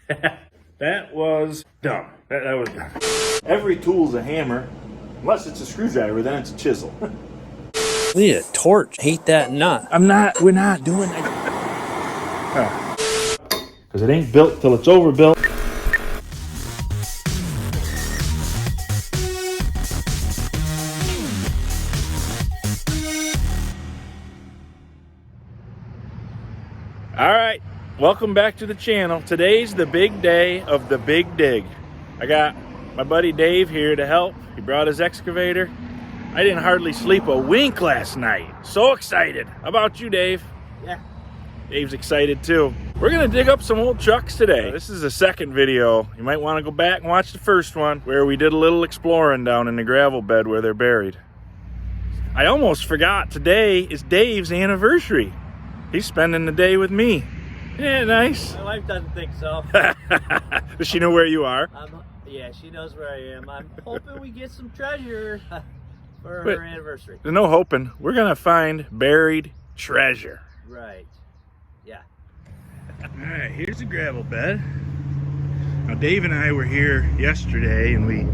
That was dumb. That was dumb. Every tool's a hammer, unless it's a screwdriver, then it's a chisel. We need a torch. Hate that nut. We're not doing that. Because it ain't built till it's overbuilt. All right, welcome back to the channel. Today's the big day of the big dig. I got my buddy Dave here to help. He brought his excavator. I didn't hardly sleep a wink last night. So excited. How about you, Dave? Yeah. Dave's excited too. We're gonna dig up some old trucks today. This is the second video. You might wanna go back and watch the first one where we did a little exploring down in the gravel bed where they're buried. I almost forgot today is Dave's anniversary. He's spending the day with me. Yeah, nice. My wife doesn't think so. Does she know where you are? Yeah, she knows where I am. I'm hoping we get some treasure for But her anniversary. there's no hoping. We're gonna find buried treasure. Right. Yeah. All right, here's the gravel bed. Now Dave and I were here yesterday and we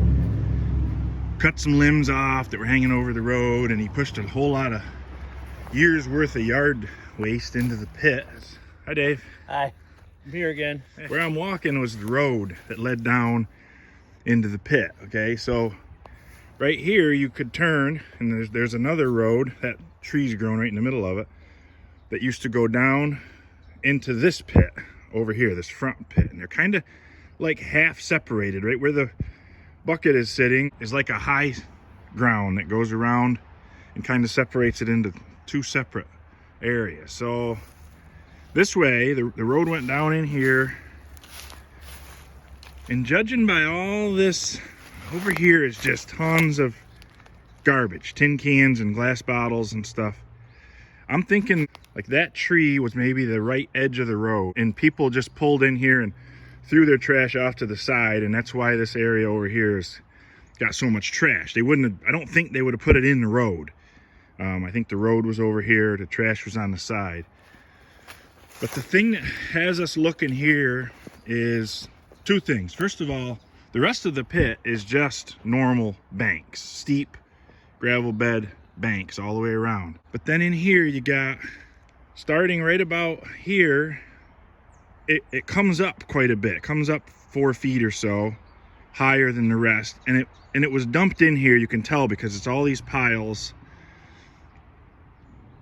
cut some limbs off that were hanging over the road, and he pushed a whole lot of years worth of yard waste into the pit. Hi, Dave. Hi. I'm here again. Where I'm walking was the road that led down into the pit. Okay, so right here you could turn, and there's another road, that tree's growing right in the middle of it, that used to go down into this pit over here, this front pit, and they're kind of like half separated. Right where the bucket is sitting is like a high ground that goes around and kind of separates it into two separate area. So this way the road went down in here, and judging by all this over here is just tons of garbage, tin cans and glass bottles and stuff. I'm thinking like that tree was maybe the right edge of the road, and people just pulled in here and threw their trash off to the side, and that's why this area over here has got so much trash. They wouldn't have, I don't think they would have put it in the road. I think the road was over here, the trash was on the side. But the thing that has us looking here is two things. First of all, the rest of the pit is just normal banks, steep gravel bed banks all the way around. But then in here you got, starting right about here, it comes up quite a bit. It comes up 4 feet or so higher than the rest, and it was dumped in here. You can tell because it's all these piles.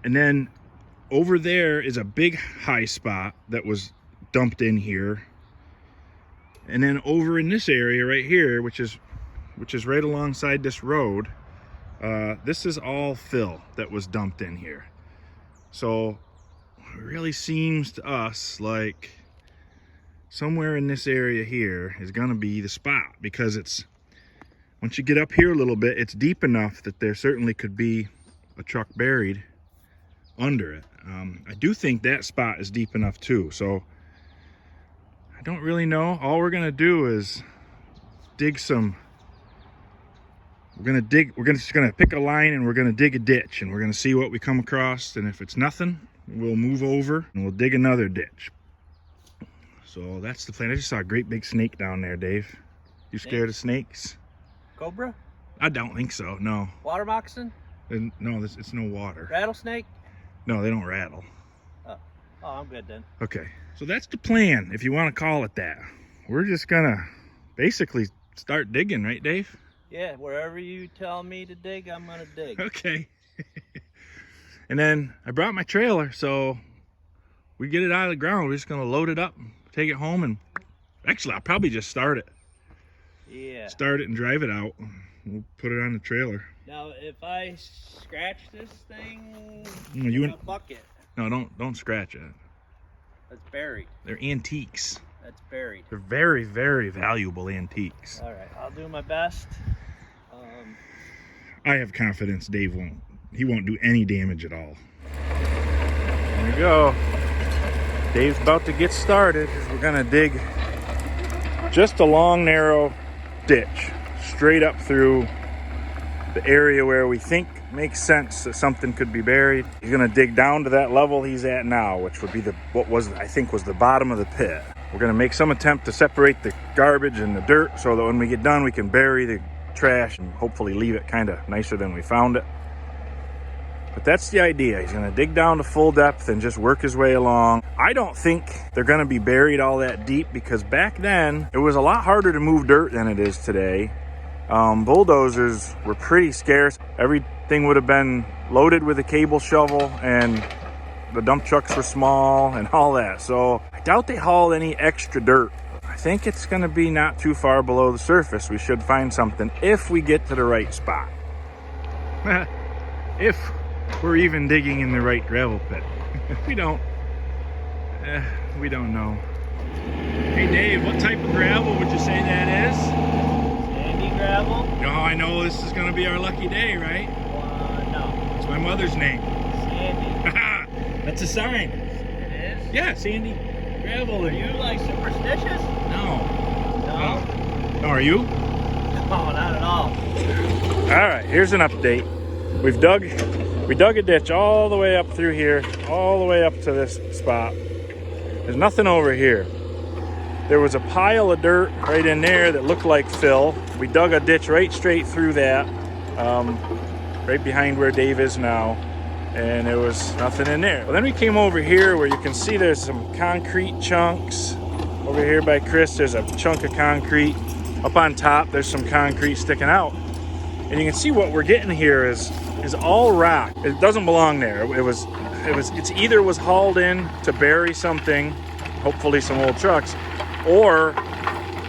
And then over there is a big high spot that was dumped in here. And then over in this area right here, which is right alongside this road, this is all fill that was dumped in here. So it really seems to us like somewhere in this area here is gonna be the spot, because it's, once you get up here a little bit, it's deep enough that there certainly could be a truck buried under it. I do think that spot is deep enough too, so I don't really know. All we're gonna do is dig some, we're just gonna pick a line and we're gonna dig a ditch, and we're gonna see what we come across, and if it's nothing, we'll move over and we'll dig another ditch. So that's the plan. I just saw a great big snake down there, Dave. You scared of snakes? Cobra? I don't think so, no. Water moccasin? No, it's no water. Rattlesnake? No, they don't rattle. Oh, I'm good then. Okay, so that's the plan, if you want to call it that. We're just gonna basically start digging, right, Dave? Yeah, wherever you tell me to dig, I'm gonna dig. Okay. And then I brought my trailer, so we get it out of the ground. We're just gonna load it up, take it home, and actually I'll probably just start it. Yeah. Start it and drive it out. We'll put it on the trailer. Now, if I scratch this thing, You in a bucket, No, don't scratch it. that's buried. They're antiques. That's buried. They're very, very valuable antiques. All right, I'll do my best. I have confidence Dave won't do any damage at all. There we go. Dave's about to get started. We're gonna dig just a long, narrow ditch straight up through the area where we think makes sense that something could be buried. He's gonna dig down to that level he's at now, which would be what I think was the bottom of the pit. We're gonna make some attempt to separate the garbage and the dirt so that when we get done, we can bury the trash and hopefully leave it kind of nicer than we found it. But that's the idea. He's gonna dig down to full depth and just work his way along. I don't think they're gonna be buried all that deep because back then it was a lot harder to move dirt than it is today. Bulldozers were pretty scarce. Everything would have been loaded with a cable shovel and the dump trucks were small and all that. So I doubt they hauled any extra dirt. I think it's gonna be not too far below the surface. We should find something if we get to the right spot. If we're even digging in the right gravel pit. If we don't, we don't know. Hey Dave, what type of gravel would you say that is? Sandy gravel? No, I know this is gonna be our lucky day, right? No. It's my mother's name. Sandy. That's a sign. It is? Yeah, Sandy gravel. Are you like superstitious? No. No. No, are you? No, not at all. All right, here's an update. We dug a ditch all the way up through here, all the way up to this spot. There's nothing over here. There was a pile of dirt right in there that looked like fill. We dug a ditch right straight through that, right behind where Dave is now, and there was nothing in there. Well, then we came over here where you can see there's some concrete chunks. Over here by Chris, there's a chunk of concrete. Up on top, there's some concrete sticking out. And you can see what we're getting here is all rock. It doesn't belong there. It's either was hauled in to bury something, hopefully some old trucks, or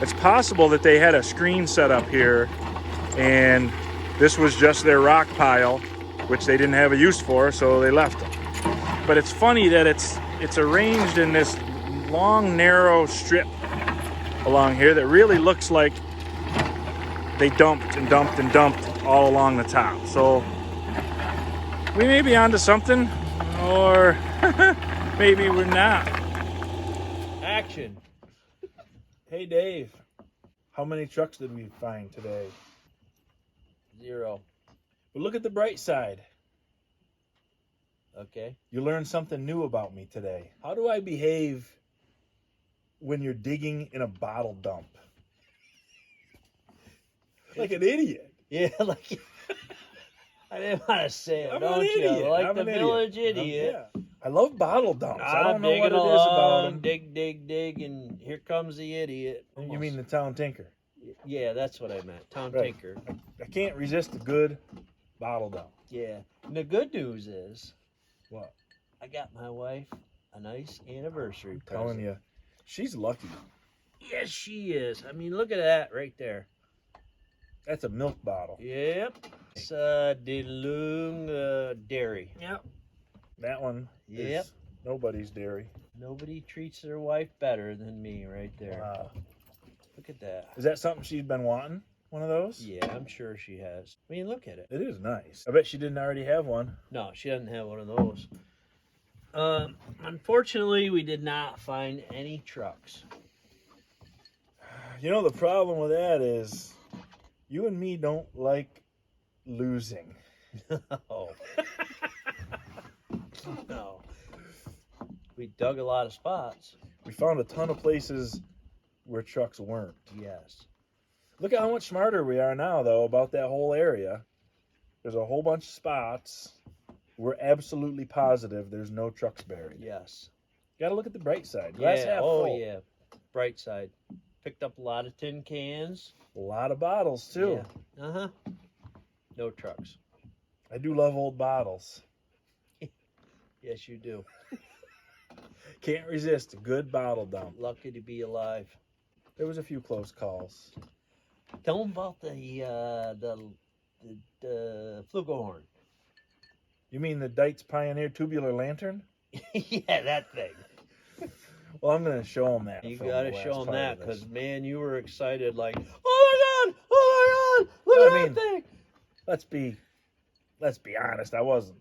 it's possible that they had a screen set up here and this was just their rock pile, which they didn't have a use for, so they left them. But it's funny that it's arranged in this long, narrow strip along here that really looks like they dumped and dumped and dumped all along the top. So we may be onto something, or maybe we're not. Action. Hey Dave, how many trucks did we find today? 0. But look at the bright side. Okay. You learned something new about me today. How do I behave when you're digging in a bottle dump? Like an idiot. Yeah, like I didn't want to say it, I'm don't an you? idiot. Like I'm the an village idiot. idiot. Yeah. I love bottle dumps. I don't know Digging what it is along, about them. dig, dig, dig, and here comes the idiot. You mean the town tinker? Yeah, that's what I meant. Town Right. tinker. I can't resist a good bottle dump. Yeah. And the good news is, What? I got my wife a nice anniversary present. Telling you, she's lucky. Yes, she is. I mean, look at that right there. That's a milk bottle. Yep. It's DeLung Dairy. Yep. That one Yep. is nobody's dairy. Nobody treats their wife better than me right there. Wow. Look at that. Is that something she's been wanting? One of those? Yeah, I'm sure she has. I mean, look at it. It is nice. I bet she didn't already have one. No, she doesn't have one of those. Unfortunately, we did not find any trucks. You know, the problem with that is you and me don't like losing. Oh. No. We dug a lot of spots. We found a ton of places where trucks weren't. Yes. Look at how much smarter we are now, though, about that whole area. There's a whole bunch of spots. We're absolutely positive there's no trucks buried. Yes. Got to look at the bright side. Glass Yeah. half Oh, full. yeah. Bright side. Picked up a lot of tin cans. A lot of bottles, too. Yeah. Uh-huh. No trucks. I do love old bottles. Yes, you do. Can't resist a good bottle dump. Lucky to be alive. There was a few close calls. Tell them about the flugelhorn. You mean the Dietz Pioneer tubular lantern? Yeah, that thing. Well, I'm going to show them that. You from got to the show last them part that of this. because, man, you were excited like, oh, my God, oh, my God, look at that thing. Let's be honest. I wasn't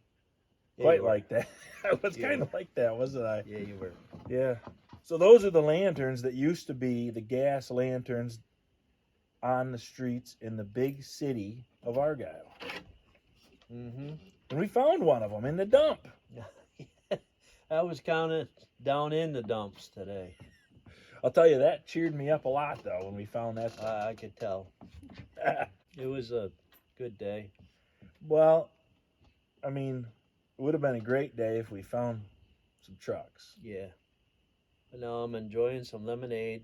Yeah, quite you were. like that. I was Yeah. kind of like that, wasn't I? Yeah, you were. Yeah. So those are the lanterns that used to be the gas lanterns on the streets in the big city of Argyle. Mm-hmm. And we found one of them in the dump. I was counting down in the dumps today. I'll tell you, that cheered me up a lot, though, when we found that. I could tell. It was a good day. Well, I mean, it would have been a great day if we found some trucks. Yeah. But now I'm enjoying some lemonade.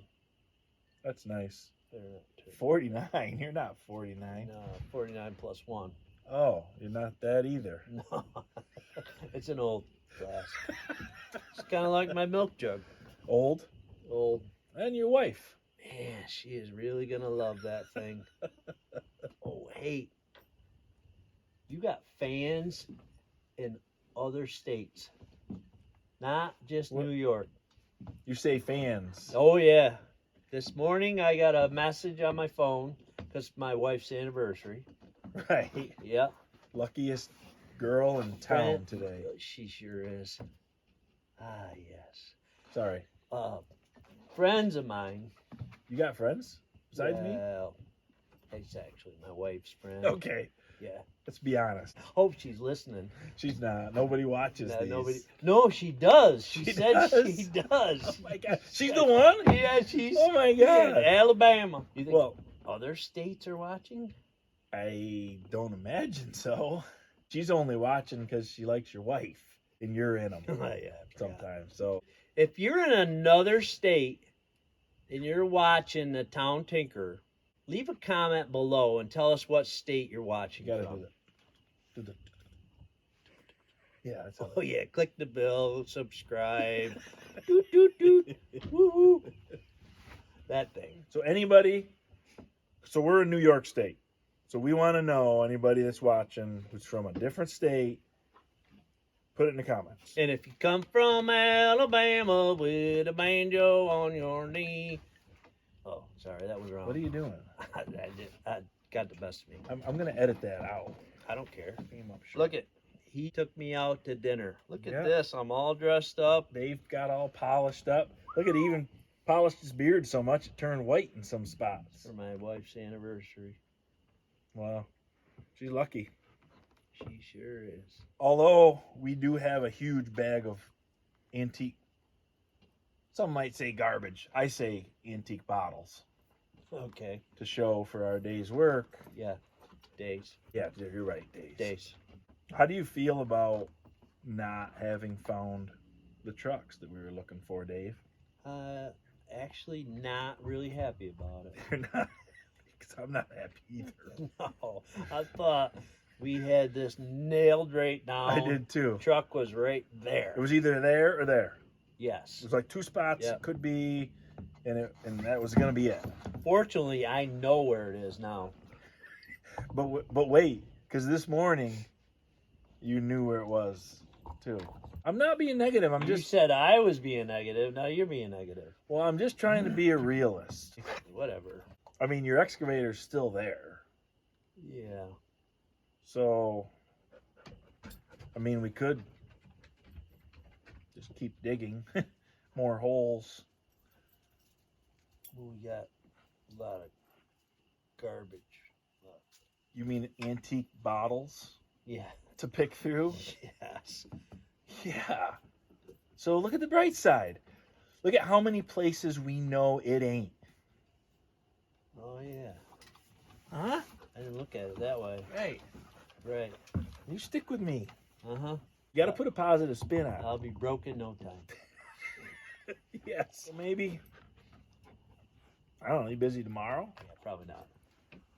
That's nice. They're not too- 49. You're not 49. No, 49 plus 1. Oh, you're not that either. No. It's an old glass. It's kind of like my milk jug. Old? Old. And your wife. Man, she is really going to love that thing. Oh, hey. You got fans in other states. Not just What? New York. You say fans. Oh, yeah. This morning I got a message on my phone because my wife's anniversary. Right. Yep. Luckiest girl in town today. She sure is. Ah, yes. Sorry. Friends of mine. You got friends besides me? Well, it's actually my wife's friend. Okay. Yeah. Let's be honest. Hope she's listening. She's not. Nobody watches No, these. nobody. No, she does. She said does? she does. Oh my God. She's the one? Yeah, she's. Oh my in God. Alabama. You think Well, other states are watching? I don't imagine so. She's only watching because she likes your wife, and you're in them Yeah, I forgot. sometimes. So If you're in another state and you're watching the Town Tinker, leave a comment below and tell us what state you're watching you gotta from. do that. Do the. Yeah, that's how Oh yeah, click the bell, subscribe. Doot doot doot. Woo woo. That thing. So anybody, so we're in New York State. So we want to know anybody that's watching who's from a different state. Put it in the comments. And if you come from Alabama with a banjo on your knee. Oh, sorry, that was wrong. What are you doing? I got the best of me. I'm gonna edit that out. I don't care. Came up short. Look at, he took me out to dinner. Look Yeah. at this. I'm all dressed up. Dave got all polished up. Look at, he even polished his beard so much it turned white in some spots. For my wife's anniversary. Wow, she's lucky. She sure is. Although we do have a huge bag of antique, some might say garbage. I say antique bottles Okay. to show for our day's work. Yeah. Days. Yeah, you're right, Days. Days. How do you feel about not having found the trucks that we were looking for, Dave? Actually not really happy about it. You're not, because I'm not happy either. No. I thought we had this nailed right down. I did too. The truck was right there. It was either there or there. It Yes. was like two spots. Yeah. It could be, and that was gonna be it. Fortunately, I know where it is now. But wait, because this morning you knew where it was too. I'm not being negative. I'm You just said I was being negative. Now you're being negative. well. I'm just trying to be a realist. Whatever. I mean, your excavator's still there, Yeah. so I mean, we could just keep digging more holes. We got a lot of garbage. You mean antique bottles Yeah. to pick through? Yes. Yeah. So look at the bright side. Look at how many places we know it ain't. Oh yeah. Huh? I didn't look at it that way. Right. Right. You stick with me. Uh-huh. You got to put a positive spin on it. I'll be broke in no time. Yes. So maybe, I don't know, you busy tomorrow? Yeah, probably not.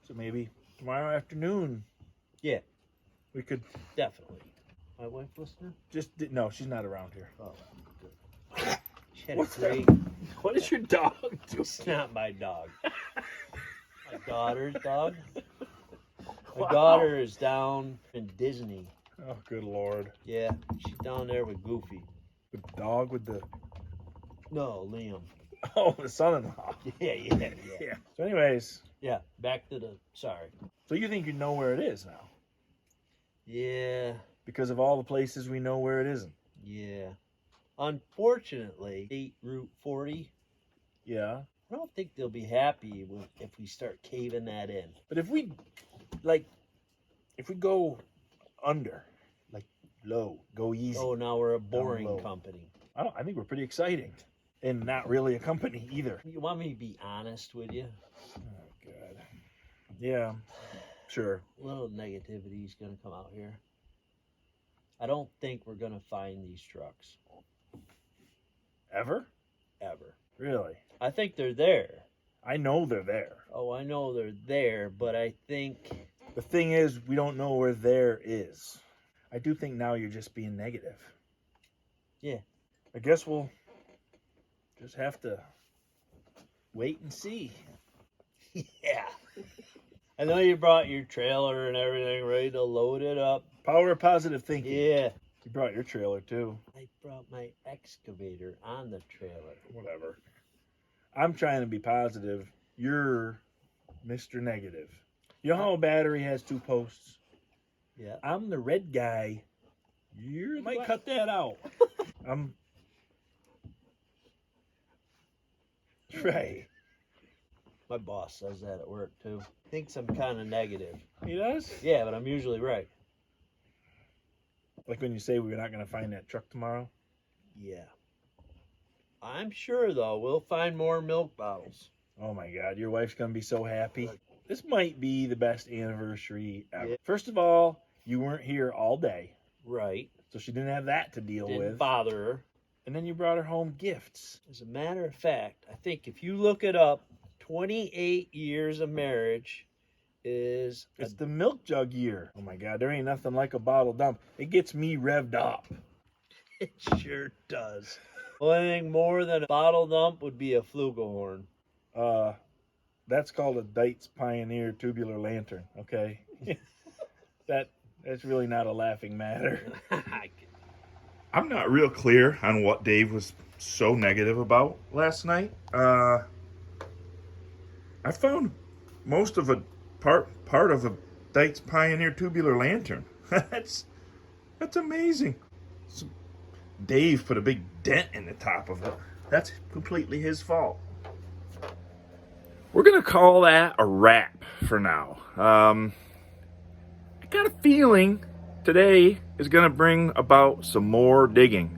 So maybe tomorrow afternoon. Yeah. We could Definitely. My wife listening? no, she's not around here. Oh, good. She had What's a great... What is your dog doing? It's not my dog. My daughter's dog. My Wow. daughter is down in Disney. Oh, good Lord. Yeah, she's down there with Goofy. The dog with the, No, Liam. oh, the son-in-law. Yeah. So anyways, Yeah, back to the... Sorry. so you think you know where it is now? Yeah, Because of all the places we know where it isn't. yeah. Unfortunately, State Route 40, Yeah. I don't think they'll be happy with if we start caving that in. But if we, like, if we go under, like low, go easy. Oh, now we're a boring low. company. I think we're pretty exciting. and not really a company either. You want me to be honest with you? Oh, God. Yeah, sure. A little negativity is going to come out here. I don't think we're going to find these trucks. Ever? Ever. Really? I think they're there. I know they're there. Oh, I know they're there, but I think... The thing is, we don't know where there is. I do think now you're just being negative. Yeah. I guess we'll just have to wait and see. Yeah. I know you brought your trailer and everything ready to load it up. Power of positive thinking. Yeah. You brought your trailer too. I brought my excavator on the trailer. Whatever. I'm trying to be positive. You're Mr. Negative. You know how a battery has 2 posts? Yeah. I'm the red guy. You might cut that out. I'm right. My boss says that at work too. Thinks I'm kind of negative. He does? Yeah, but I'm usually right. Like when you say we're not going to find that truck tomorrow? Yeah. I'm sure though we'll find more milk bottles. Oh my God, your wife's going to be so happy. This might be the best anniversary ever. Yeah. First of all, you weren't here all day, Right. so she didn't have that to deal Didn't with. bother her. And then you brought her home gifts. As a matter of fact, I think if you look it up, 28 years of marriage is It's the milk jug year. Oh my God, there ain't nothing like a bottle dump. It gets me revved up. It sure does. Only thing more than a bottle dump would be a flugelhorn. That's called a Dietz Pioneer tubular lantern, okay? That's really not a laughing matter. I'm not real clear on what Dave was so negative about last night. I found most of a part of a Dietz Pioneer tubular lantern. That's amazing. Dave put a big dent in the top of it. That's completely his fault. We're gonna call that a wrap for now. I got a feeling today is gonna bring about some more digging.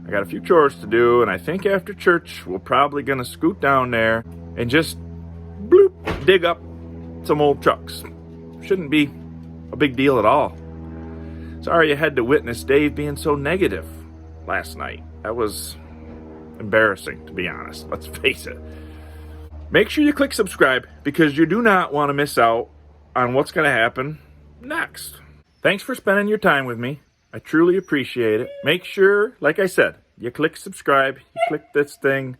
I got a few chores to do, and I think after church we're probably gonna scoot down there and just bloop dig up some old trucks. Shouldn't be a big deal at all. Sorry you had to witness Dave being so negative last night. That was embarrassing, to be honest. Let's face it. Make sure you click subscribe because you do not want to miss out on what's going to happen next. Thanks for spending your time with me. I truly appreciate it. Make sure, like I said, you click subscribe, you click this thing,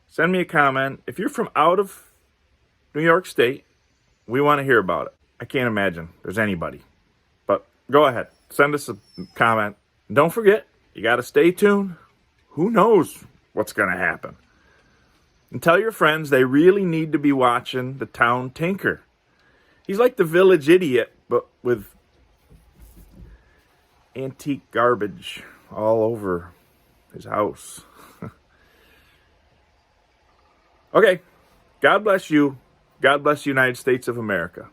send me a comment. If you're from out of New York State, we want to hear about it. I can't imagine there's anybody. But go ahead, send us a comment. And don't forget, you got to stay tuned. Who knows what's going to happen? And tell your friends they really need to be watching the town tinker. He's like the village idiot, but with antique garbage all over his house. Okay, God bless you. God bless the United States of America.